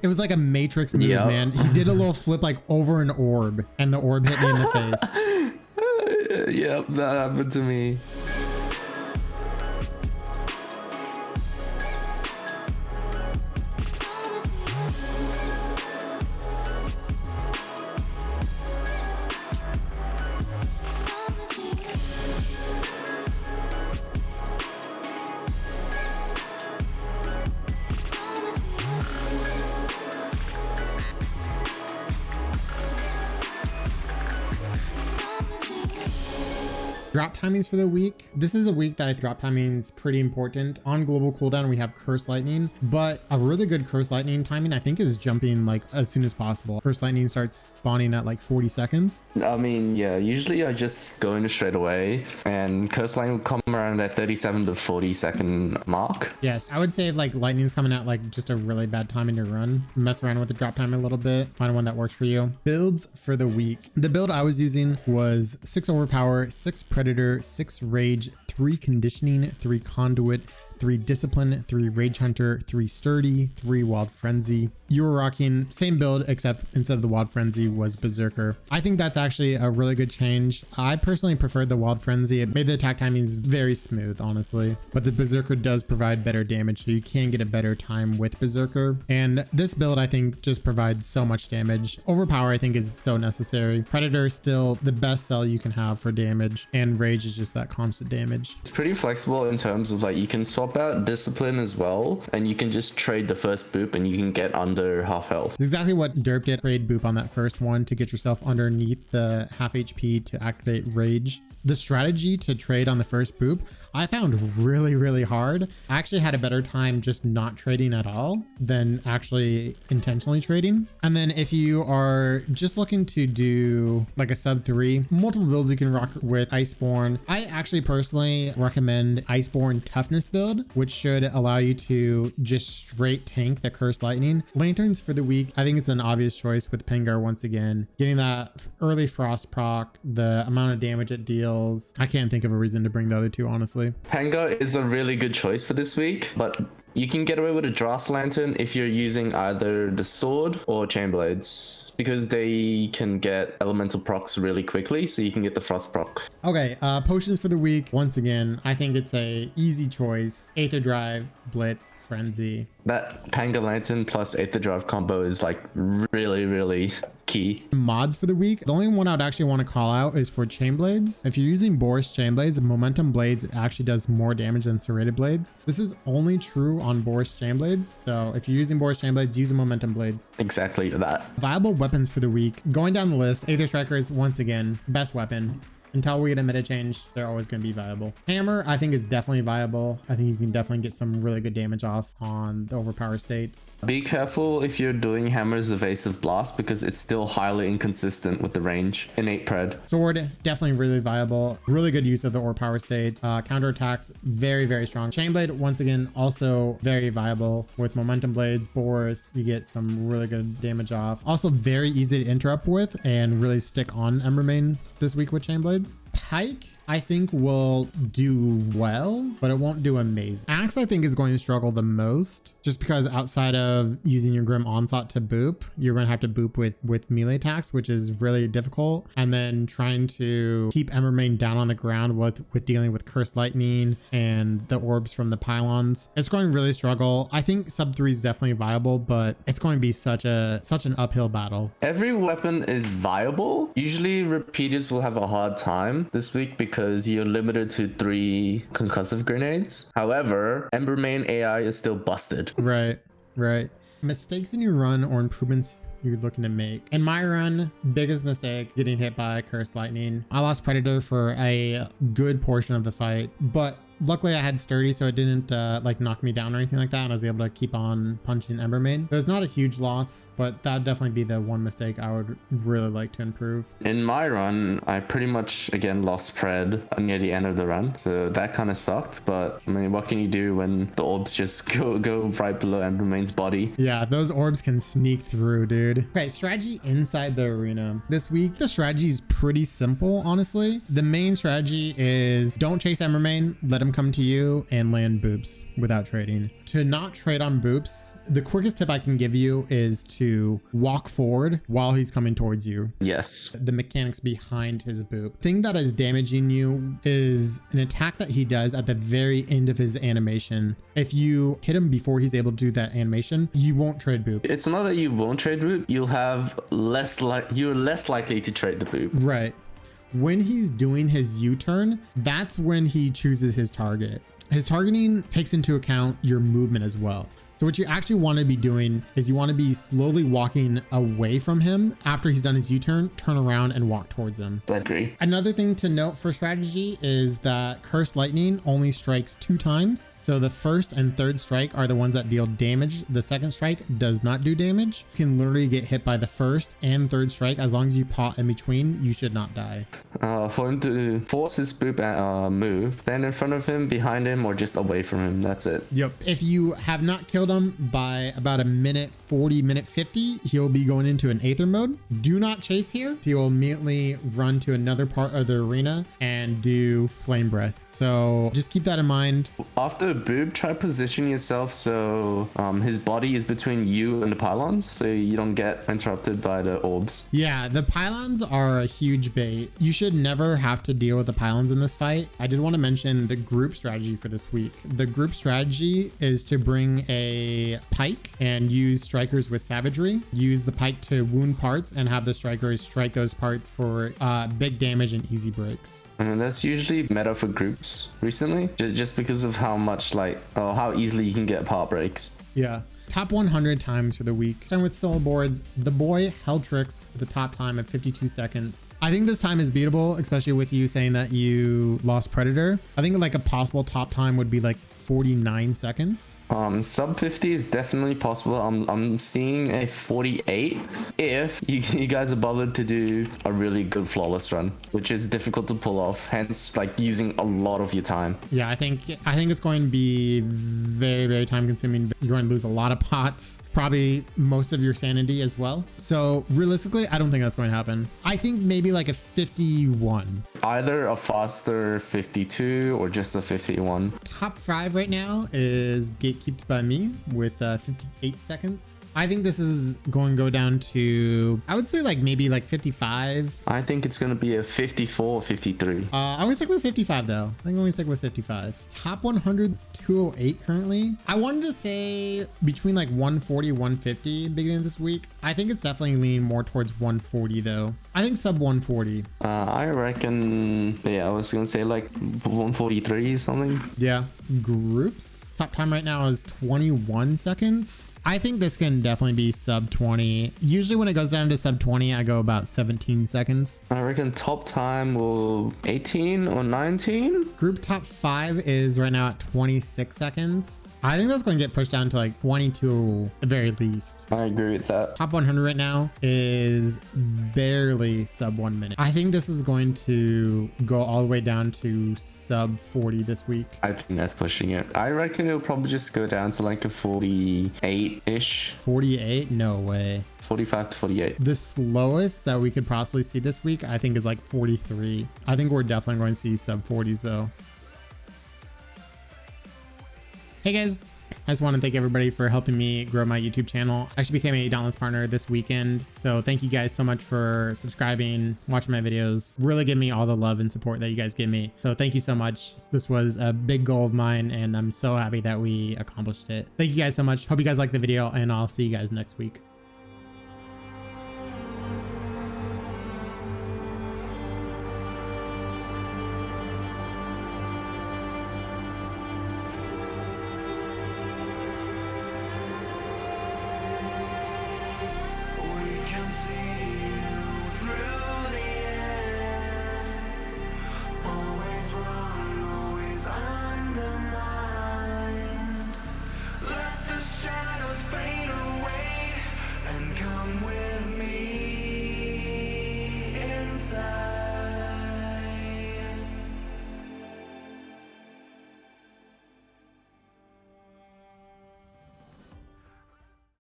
It was like a Matrix move, man. He did a little flip like over an orb, and the orb hit me in the face. Yep, that happened to me. Drop timings for the week. This is a week that drop timing is pretty important. On global cooldown, we have Curse Lightning, but a really good Curse Lightning timing, I think, is jumping like as soon as possible. Curse Lightning starts spawning at like 40 seconds. I mean, yeah, usually I just go in straight away, and Curse Lightning will come around that 37 to 40 second mark. Yes, I would say if like Lightning's coming at like just a really bad timing to run, mess around with the drop time a little bit, find one that works for you. Builds for the week. The build I was using was 6 Overpower, 6 Predator, 6 Rage, 3 Conditioning, 3 Conduit, 3 Discipline, 3 Rage Hunter, 3 Sturdy, 3 Wild Frenzy. You were rocking same build, except instead of the Wild Frenzy was Berserker. I think that's actually a really good change. I personally preferred the Wild Frenzy. It made the attack timings very smooth, honestly, but the Berserker does provide better damage, so you can get a better time with Berserker. And this build, I think, just provides so much damage. Overpower, I think, is so necessary. Predator is still the best sell you can have for damage, and Rage is just that constant damage. It's pretty flexible in terms of like you can swap out Discipline as well, and you can just trade the first boop and you can get under half health. It's exactly what Derp did. Trade boop on that first one to get yourself underneath the half HP to activate Rage. The strategy to trade on the first boop, I found really hard. I actually had a better time just not trading at all than actually intentionally trading. And then if you are just looking to do like a sub 3, multiple builds you can rock with Iceborne. I actually personally recommend Iceborne Toughness build, which should allow you to just straight tank the Cursed Lightning. Lanterns for the week, I think it's an obvious choice with Pengar once again. Getting that early Frost proc, the amount of damage it deals. I can't think of a reason to bring the other two, honestly. Pengar is a really good choice for this week, but you can get away with a Dross Lantern if you're using either the sword or Chainblades, because they can get elemental procs really quickly, so you can get the frost proc. Okay, potions for the week. Once again, I think it's a easy choice. Aether Drive, Blitz, Frenzy. That Pengar Lantern plus Aether Drive combo is like really key. Mods for the week. The only one I would actually want to call out is for Chainblades. If you're using Boris Chainblades, Momentum Blades actually does more damage than Serrated Blades. This is only true on Boris Chainblades. So if you're using Boris Chainblades, use a Momentum Blades. Exactly that. Viable weapons for the week. Going down the list, Aether Striker is once again best weapon. Until we get a meta change, they're always going to be viable. Hammer, I think, is definitely viable. I think you can definitely get some really good damage off on the overpower states. Be careful if you're doing Hammer's Evasive Blast, because it's still highly inconsistent with the range. Innate Pred. Sword, definitely really viable. Really good use of the overpower states. Counterattacks, very strong. Chainblade, once again, also very viable. With Momentum Blades, Boris, you get some really good damage off. Also very easy to interrupt with and really stick on Embermane this week with Chainblades. Pike, I think, will do well, but it won't do amazing. Axe, I think, is going to struggle the most, just because outside of using your Grim Onslaught to boop, you're going to have to boop with melee attacks, which is really difficult. And then trying to keep Embermane down on the ground with dealing with Cursed Lightning and the orbs from the pylons, it's going to really struggle. I think sub 3 is definitely viable, but it's going to be such an uphill battle. Every weapon is viable. Usually repeaters will have a hard time this week because you're limited to 3 concussive grenades. However, Embermane AI is still busted. Right. Mistakes in your run or improvements you're looking to make. In my run, biggest mistake, getting hit by Cursed Lightning. I lost Predator for a good portion of the fight, but luckily I had Sturdy, so it didn't like knock me down or anything like that, and I was able to keep on punching Embermane. So it's not a huge loss, but that would definitely be the one mistake I would really like to improve. In my run, I pretty much again lost Pred near the end of the run, so that kind of sucked. But I mean, what can you do when the orbs just go right below Embermane's body? Yeah, those orbs can sneak through, dude. Okay, strategy inside the arena. This week, the strategy is pretty simple, honestly. The main strategy is don't chase Embermane, let him him come to you and land boops without trading. To not trade on boops, the quickest tip I can give you is to walk forward while he's coming towards you. Yes. The mechanics behind his boop. Thing that is damaging you is an attack that he does at the very end of his animation. If you hit him before he's able to do that animation, you won't trade boop. It's not that you won't trade boop, you're less likely to trade the boop. Right. When he's doing his U-turn, that's when he chooses his target. His targeting takes into account your movement as well. So what you actually want to be doing is you want to be slowly walking away from him after he's done his U-turn, turn around and walk towards him. I agree. Another thing to note for strategy is that Cursed Lightning only strikes 2 times. So the first and third strike are the ones that deal damage. The second strike does not do damage. You can literally get hit by the first and third strike. As long as you pot in between, you should not die. For him to force his boop move, stand in front of him, behind him, or just away from him. That's it. Yep. If you have not killed him by about a minute 40, minute 50, he'll be going into an Aether mode. Do not chase here. He will immediately run to another part of the arena and do Flame Breath. So just keep that in mind. After boop, try position yourself so his body is between you and the pylons, so you don't get interrupted by the orbs. Yeah, the pylons are a huge bait. You should never have to deal with the pylons in this fight. I did want to mention the group strategy for this week. The group strategy is to bring a pike and use strikers with savagery. Use the pike to wound parts and have the strikers strike those parts for big damage and easy breaks. And that's usually meta for groups recently, just because of how much how easily you can get part breaks. Yeah. Top 100 times for the week. Starting with solo boards, the boy Heltrix, the top time of 52 seconds. I think this time is beatable, especially with you saying that you lost Predator. I think like a possible top time would be like 49 seconds. Sub 50 is definitely possible. I'm seeing a 48 if you guys are bothered to do a really good flawless run, which is difficult to pull off, hence like using a lot of your time. Yeah, I think it's going to be very, very time consuming. You're going to lose a lot of pots, probably most of your sanity as well. So realistically, I don't think that's going to happen. I think maybe like a 51. Either a faster 52 or just a 51. Top 5 right now is Gatekept by me with 58 seconds. I think this is going to go down to, I would say like maybe like 55. I think it's going to be a 54 or 53. I'm going to stick with 55 though. I think I'm going to stick with 55. Top 100 is 208 currently. I wanted to say between like 140, 150 beginning of this week. I think it's definitely leaning more towards 140 though. I think sub 140. I reckon, yeah, I was going to say like 143 something. Yeah. Groups. Top time right now is 21 seconds. I think this can definitely be sub 20. Usually when it goes down to sub 20, I go about 17 seconds. I reckon top time will 18 or 19. Group top 5 is right now at 26 seconds. I think that's going to get pushed down to like 22 at the very least. I agree with that. Top 100 right now is barely sub 1 minute. I think this is going to go all the way down to sub 40 this week. I think that's pushing it. I reckon it'll probably just go down to like a 48-ish. 48? No way. 45 to 48. The slowest that we could possibly see this week, I think, is like 43. I think we're definitely going to see sub 40s though. Hey guys, I just want to thank everybody for helping me grow my YouTube channel. I actually became a Dauntless partner this weekend. So thank you guys so much for subscribing, watching my videos, really give me all the love and support that you guys give me. So thank you so much. This was a big goal of mine and I'm so happy that we accomplished it. Thank you guys so much. Hope you guys liked the video and I'll see you guys next week.